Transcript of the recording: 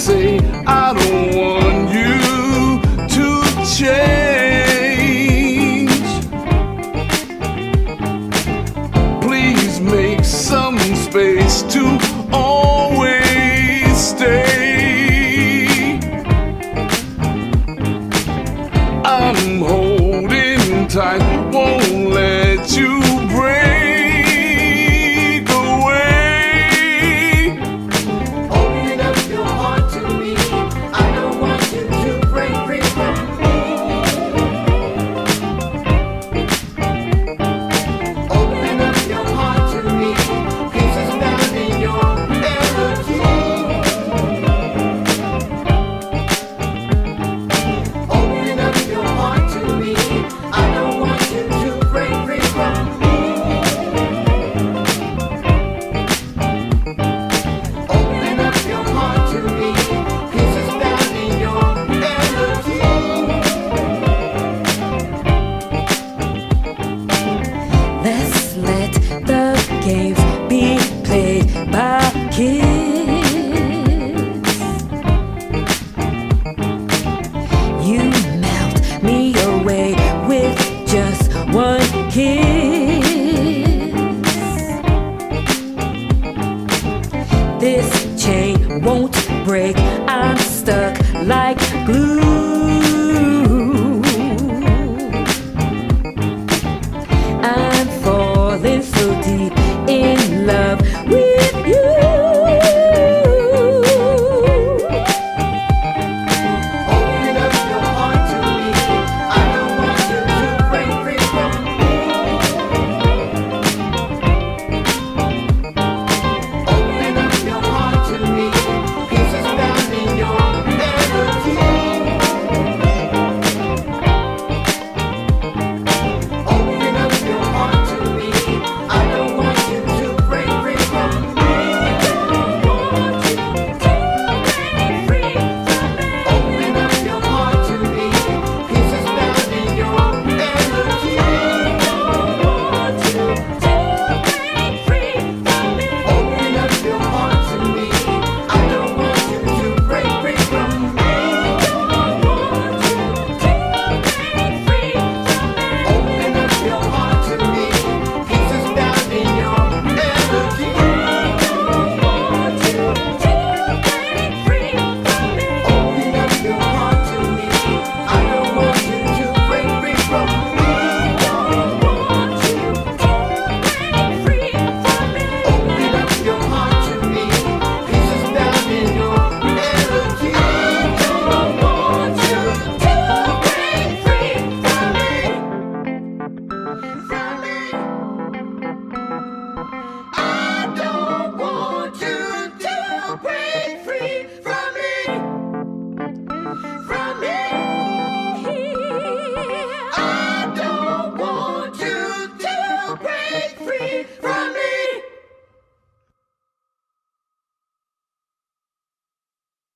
say I don't want you to change. Please make some space to always stay. I'm holding tight, won't let you break away. Open up your heart to me. I don't want you to break free from me. Open up your heart to me. Peace is found in your energy. Open up your heart to me. I don't want you to break free from me. Open up your heart to me. Peace is found in your energy. Let's let the games be played by kids. You melt me away with just one kiss. This chain won't break, I'm stuck like glue.